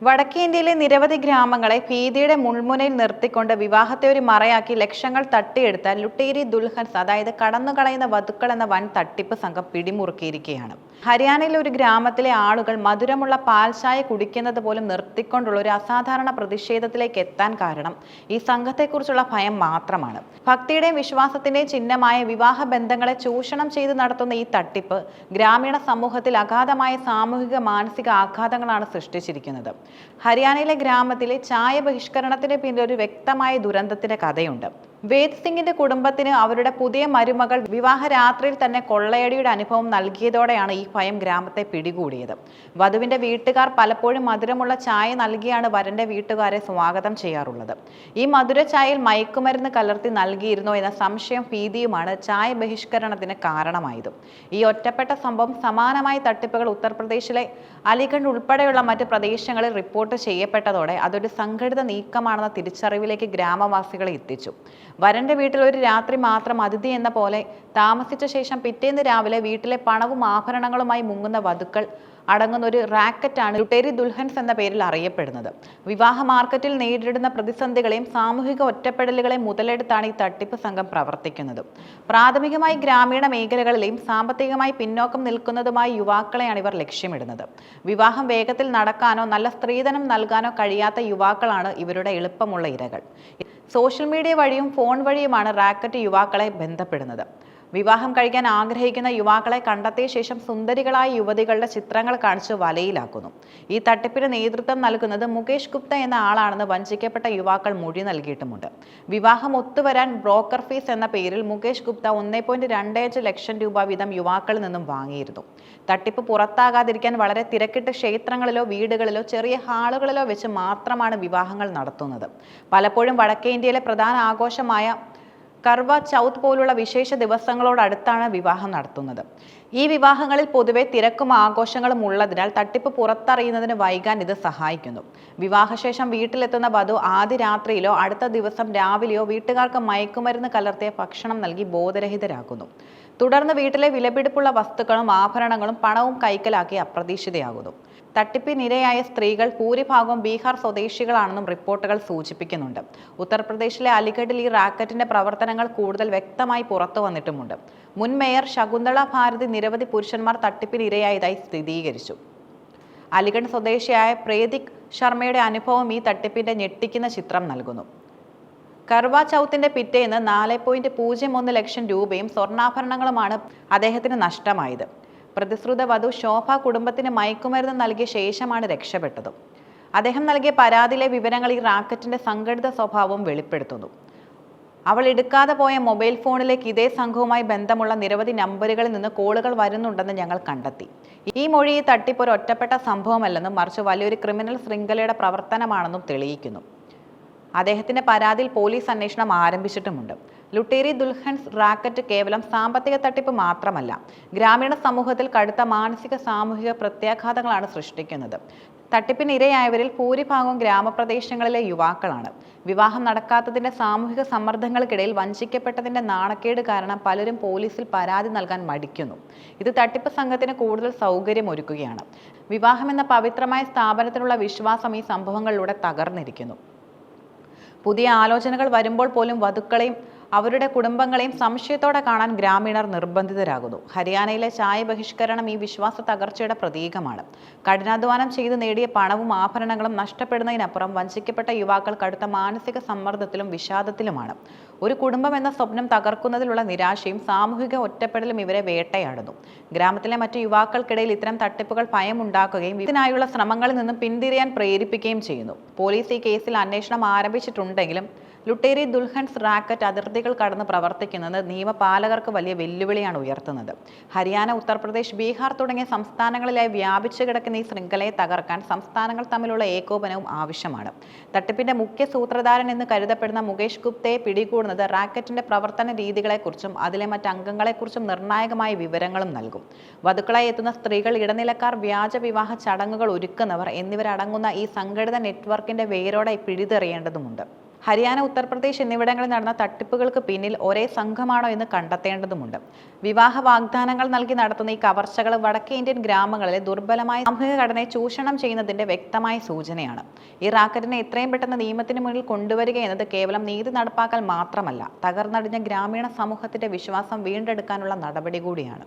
വടക്കേ ഇന്ത്യയിലെ നിരവധി ഗ്രാമങ്ങളെ ഭീതിയുടെ മുൾമുനയിൽ നിർത്തിക്കൊണ്ട് വിവാഹത്തെ ഒരു മറയാക്കി ലക്ഷങ്ങൾ തട്ടിയെടുത്ത ലുട്ടേരി ദുൽഹൻസ്, അതായത് കടന്നുകളയുന്ന വധുക്കൾ എന്ന വൻ തട്ടിപ്പ് സംഘം പിടിമുറുക്കിയിരിക്കുകയാണ്. ഹരിയാനയിലെ ഒരു ഗ്രാമത്തിലെ ആളുകൾ മധുരമുള്ള പാൽച്ചായ കുടിക്കുന്നത് പോലും നിർത്തിക്കൊണ്ടുള്ള ഒരു അസാധാരണ പ്രതിഷേധത്തിലേക്ക് എത്താൻ കാരണം ഈ സംഘത്തെക്കുറിച്ചുള്ള ഭയം മാത്രമാണ്. ഭക്തിയുടെയും വിശ്വാസത്തിന്റെയും ചിഹ്നമായ വിവാഹ ബന്ധങ്ങളെ ചൂഷണം ചെയ്ത് നടത്തുന്ന ഈ തട്ടിപ്പ് ഗ്രാമീണ സമൂഹത്തിൽ അഗാധമായ സാമൂഹിക മാനസിക ആഘാതങ്ങളാണ് സൃഷ്ടിച്ചിരിക്കുന്നത്. ഹരിയാനയിലെ ഗ്രാമത്തിലെ ചായ ബഹിഷ്കരണത്തിന് പിന്നിൽ ഒരു വ്യക്തമായ ദുരന്തത്തിന്റെ കഥയുണ്ട്. വേദ് സിംഗിന്റെ കുടുംബത്തിന് അവരുടെ പുതിയ മരുമകൾ വിവാഹ രാത്രിയിൽ തന്നെ കൊള്ളയടിയുടെ അനുഭവം നൽകിയതോടെയാണ് ഈ ഭയം ഗ്രാമത്തെ പിടികൂടിയത്. വധുവിന്റെ വീട്ടുകാർ പലപ്പോഴും മധുരമുള്ള ചായ നൽകിയാണ് വരന്റെ വീട്ടുകാരെ സ്വാഗതം ചെയ്യാറുള്ളത്. ഈ മധുര ചായയിൽ മയക്കുമരുന്ന് കലർത്തി നൽകിയിരുന്നോ എന്ന സംശയം ഭീതിയുമാണ് ചായ ബഹിഷ്കരണത്തിന് കാരണമായത്. ഈ ഒറ്റപ്പെട്ട സംഭവം സമാനമായ തട്ടിപ്പുകൾ ഉത്തർപ്രദേശിലെ അലിഗഡ് ഉൾപ്പെടെയുള്ള മറ്റ് പ്രദേശങ്ങളിൽ റിപ്പോർട്ട് ചെയ്യപ്പെട്ടതോടെ അതൊരു സംഘടിത നീക്കമാണെന്ന തിരിച്ചറിവിലേക്ക് ഗ്രാമവാസികളെ എത്തിച്ചു. വരന്റെ വീട്ടിൽ ഒരു രാത്രി മാത്രം അതിഥി എന്ന പോലെ താമസിച്ച ശേഷം പിറ്റേന്ന് രാവിലെ വീട്ടിലെ പണവും ആഭരണങ്ങളുമായി മുങ്ങുന്ന വധുക്കൾ അടങ്ങുന്ന ഒരു റാക്കറ്റാണ് ലുട്ടേരി ദുൽഹൻസ് എന്ന പേരിൽ അറിയപ്പെടുന്നത്. വിവാഹ മാർക്കറ്റിൽ നേരിടുന്ന പ്രതിസന്ധികളെയും സാമൂഹിക ഒറ്റപ്പെടലുകളെയും മുതലെടുത്താണ് ഈ തട്ടിപ്പ് സംഘം പ്രവർത്തിക്കുന്നത്. പ്രാഥമികമായി ഗ്രാമീണ മേഖലകളിലെയും സാമ്പത്തികമായി പിന്നോക്കം നിൽക്കുന്നതുമായ യുവാക്കളെയാണ് ഇവർ ലക്ഷ്യമിടുന്നത്. വിവാഹം വേഗത്തിൽ നടക്കാനോ നല്ല സ്ത്രീധനം നൽകാനോ കഴിയാത്ത യുവാക്കളാണ് ഇവരുടെ എളുപ്പമുള്ള ഇരകൾ. സോഷ്യൽ മീഡിയ വഴിയും ഫോൺ വഴിയുമാണ് റാക്കറ്റ് യുവാക്കളെ ബന്ധപ്പെടുന്നത്. വിവാഹം കഴിക്കാൻ ആഗ്രഹിക്കുന്ന യുവാക്കളെ കണ്ടെത്തിയ ശേഷം സുന്ദരികളായ യുവതികളുടെ ചിത്രങ്ങൾ കാണിച്ച് വലയിലാക്കുന്നു. ഈ തട്ടിപ്പിന് നേതൃത്വം നൽകുന്നത് മുകേഷ് ഗുപ്ത എന്ന ആളാണെന്ന് വഞ്ചിക്കപ്പെട്ട യുവാക്കൾ മൊഴി നൽകിയിട്ടുമുണ്ട്. വിവാഹം ഒത്തുവരാൻ ബ്രോക്കർ ഫീസ് എന്ന പേരിൽ മുകേഷ് ഗുപ്ത 1.25 ലക്ഷം രൂപ വീതം യുവാക്കളിൽ നിന്നും വാങ്ങിയിരുന്നു. തട്ടിപ്പ് പുറത്താകാതിരിക്കാൻ വളരെ തിരക്കിട്ട ക്ഷേത്രങ്ങളിലോ വീടുകളിലോ ചെറിയ ഹാളുകളിലോ വെച്ച് മാത്രമാണ് വിവാഹങ്ങൾ നടത്തുന്നത്. പലപ്പോഴും വടക്കേ ഇന്ത്യയിലെ പ്രധാന ആഘോഷമായ കർവ ചൗത്ത് പോലുള്ള വിശേഷ ദിവസങ്ങളോടടുത്താണ് വിവാഹം നടത്തുന്നത്. ഈ വിവാഹങ്ങളിൽ പൊതുവെ തിരക്കും ആഘോഷങ്ങളും ഉള്ളതിനാൽ തട്ടിപ്പ് പുറത്തറിയുന്നതിന് വൈകാൻ ഇത് സഹായിക്കുന്നു. വിവാഹശേഷം വീട്ടിലെത്തുന്ന വധു ആദ്യ രാത്രിയിലോ അടുത്ത ദിവസം രാവിലെയോ വീട്ടുകാർക്ക് മയക്കുമരുന്ന് കലർത്തിയ ഭക്ഷണം നൽകി ബോധരഹിതരാക്കുന്നു. തുടർന്ന് വീട്ടിലെ വിലപിടിപ്പുള്ള വസ്തുക്കളും ആഭരണങ്ങളും പണവും കൈക്കലാക്കി അപ്രതീക്ഷിതയാകുന്നു. തട്ടിപ്പിനിരയായ സ്ത്രീകൾ ഭൂരിഭാഗവും ബീഹാർ സ്വദേശികളാണെന്നും റിപ്പോർട്ടുകൾ സൂചിപ്പിക്കുന്നുണ്ട്. ഉത്തർപ്രദേശിലെ അലിഗഡിൽ ഈ റാക്കറ്റിന്റെ പ്രവർത്തനങ്ങൾ കൂടുതൽ വ്യക്തമായി പുറത്തു വന്നിട്ടുമുണ്ട്. മുൻ മേയർ ശകുന്തള ഭാരതി നിരവധി പുരുഷന്മാർ തട്ടിപ്പിനിരയായതായി സ്ഥിരീകരിച്ചു. അലിഗഡ് സ്വദേശിയായ പ്രേതിക് ശർമ്മയുടെ അനുഭവം ഈ തട്ടിപ്പിന്റെ ഞെട്ടിക്കുന്ന ചിത്രം നൽകുന്നു. കർവ ചൗത്തിന്റെ പിറ്റേന്ന് 4.01 ലക്ഷം രൂപയും സ്വർണ്ണാഭരണങ്ങളുമാണ് അദ്ദേഹത്തിന് നഷ്ടമായത്. പ്രതിശ്രുത വധു ശോഭ കുടുംബത്തിന് മയക്കുമരുന്ന് നൽകിയ ശേഷമാണ് രക്ഷപ്പെട്ടത്. അദ്ദേഹം നൽകിയ പരാതിയിലെ വിവരങ്ങൾ ഈ റാക്കറ്റിന്റെ സംഘടിത സ്വഭാവം വെളിപ്പെടുത്തുന്നു. അവൾ എടുക്കാതെ പോയ മൊബൈൽ ഫോണിലേക്ക് ഇതേ സംഘവുമായി ബന്ധമുള്ള നിരവധി നമ്പറുകളിൽ നിന്ന് കോളുകൾ വരുന്നുണ്ടെന്ന് ഞങ്ങൾ കണ്ടെത്തി. ഈ മൊഴി ഈ തട്ടിപ്പ് ഒരു ഒറ്റപ്പെട്ട സംഭവമല്ലെന്നും മറിച്ച് വലിയൊരു ക്രിമിനൽ ശൃംഖലയുടെ പ്രവർത്തനമാണെന്നും തെളിയിക്കുന്നു. അദ്ദേഹത്തിന്റെ പരാതിയിൽ പോലീസ് അന്വേഷണം ആരംഭിച്ചിട്ടുമുണ്ട്. ലുട്ടേരി ദുൽഹൻസ് റാക്കറ്റ് കേവലം സാമ്പത്തിക തട്ടിപ്പ് മാത്രമല്ല, ഗ്രാമീണ സമൂഹത്തിൽ കടുത്ത മാനസിക സാമൂഹിക പ്രത്യാഘാതങ്ങളാണ് സൃഷ്ടിക്കുന്നത്. തട്ടിപ്പിനിരയായവരിൽ ഭൂരിഭാഗവും ഗ്രാമപ്രദേശങ്ങളിലെ യുവാക്കളാണ്. വിവാഹം നടക്കാത്തതിന്റെ സാമൂഹിക സമ്മർദ്ദങ്ങൾക്കിടയിൽ വഞ്ചിക്കപ്പെട്ടതിന്റെ നാണക്കേട് കാരണം പലരും പോലീസിൽ പരാതി നൽകാൻ മടിക്കുന്നു. ഇത് തട്ടിപ്പ് സംഘത്തിന് കൂടുതൽ സൗകര്യമൊരുക്കുകയാണ്. വിവാഹമെന്ന പവിത്രമായ സ്ഥാപനത്തിനുള്ള വിശ്വാസം ഈ സംഭവങ്ങളിലൂടെ തകർന്നിരിക്കുന്നു. പുതിയ ആലോചനകൾ വരുമ്പോൾ പോലും വധുക്കളെയും അവരുടെ കുടുംബങ്ങളെയും സംശയത്തോടെ കാണാൻ ഗ്രാമീണർ നിർബന്ധിതരാകുന്നു. ഹരിയാനയിലെ ചായ ബഹിഷ്കരണം ഈ വിശ്വാസ തകർച്ചയുടെ പ്രതീകമാണ്. കഠിനാധ്വാനം ചെയ്ത് നേടിയ പണവും ആഭരണങ്ങളും നഷ്ടപ്പെടുന്നതിനപ്പുറം വഞ്ചിക്കപ്പെട്ട യുവാക്കൾ കടുത്ത മാനസിക സമ്മർദ്ദത്തിലും വിഷാദത്തിലുമാണ്. ഒരു കുടുംബം എന്ന സ്വപ്നം തകർക്കുന്നതിലുള്ള നിരാശയും സാമൂഹിക ഒറ്റപ്പെടലും ഇവരെ വേട്ടയാടുന്നു. ഗ്രാമത്തിലെ മറ്റു യുവാക്കൾക്കിടയിൽ ഇത്തരം തട്ടിപ്പുകൾ ഭയമുണ്ടാക്കുകയും ഇതിനായുള്ള ശ്രമങ്ങളിൽ നിന്നും പിന്തിരിയാൻ പ്രേരിപ്പിക്കുകയും ചെയ്യുന്നു. പോലീസ് ഈ കേസിൽ അന്വേഷണം ആരംഭിച്ചിട്ടുണ്ടെങ്കിലും ലുട്ടേരി ദുൽഹൻസ് റാക്കറ്റ് അതിർത്തികൾ കടന്ന് പ്രവർത്തിക്കുന്നത് നിയമപാലകർക്ക് വലിയ വെല്ലുവിളിയാണ് ഉയർത്തുന്നത്. ഹരിയാന, ഉത്തർപ്രദേശ്, ബീഹാർ തുടങ്ങിയ സംസ്ഥാനങ്ങളിലായി വ്യാപിച്ചു കിടക്കുന്ന ഈ ശൃംഖലയെ തകർക്കാൻ സംസ്ഥാനങ്ങൾ തമ്മിലുള്ള ഏകോപനവും ആവശ്യമാണ്. തട്ടിപ്പിന്റെ മുഖ്യ സൂത്രധാരൻ എന്ന് കരുതപ്പെടുന്ന മുകേഷ് ഗുപ്തയെ പിടികൂടുന്നത് റാക്കറ്റിന്റെ പ്രവർത്തന രീതികളെക്കുറിച്ചും അതിലെ മറ്റ് അംഗങ്ങളെക്കുറിച്ചും നിർണായകമായ വിവരങ്ങളും നൽകും. വധുക്കളായി എത്തുന്ന സ്ത്രീകൾ, ഇടനിലക്കാർ, വ്യാജ വിവാഹ ചടങ്ങുകൾ ഒരുക്കുന്നവർ എന്നിവരടങ്ങുന്ന ഈ സംഘടിത നെറ്റ്വർക്കിന്റെ വേരോടെ പിഴുതെറിയേണ്ടതുണ്ട്. ഹരിയാന, ഉത്തർപ്രദേശ് എന്നിവിടങ്ങളിൽ നടന്ന തട്ടിപ്പുകൾക്ക് പിന്നിൽ ഒരേ സംഘമാണോ എന്ന് കണ്ടെത്തേണ്ടതുണ്ട്. വിവാഹ വാഗ്ദാനങ്ങൾ നൽകി നടത്തുന്ന ഈ കവർച്ചകൾ വടക്കേ ഇന്ത്യൻ ഗ്രാമങ്ങളിലെ ദുർബലമായ സാമൂഹിക ഘടനയെ ചൂഷണം ചെയ്യുന്നതിന്റെ വ്യക്തമായ സൂചനയാണ്. ഈ റാക്കറ്റിനെ എത്രയും പെട്ടെന്ന് നിയമത്തിന് മുന്നിൽ കൊണ്ടുവരിക എന്നത് കേവലം നീതി നടപ്പാക്കൽ മാത്രമല്ല, തകർന്നടിഞ്ഞ ഗ്രാമീണ സമൂഹത്തിന്റെ വിശ്വാസം വീണ്ടെടുക്കാനുള്ള നടപടി കൂടിയാണ്.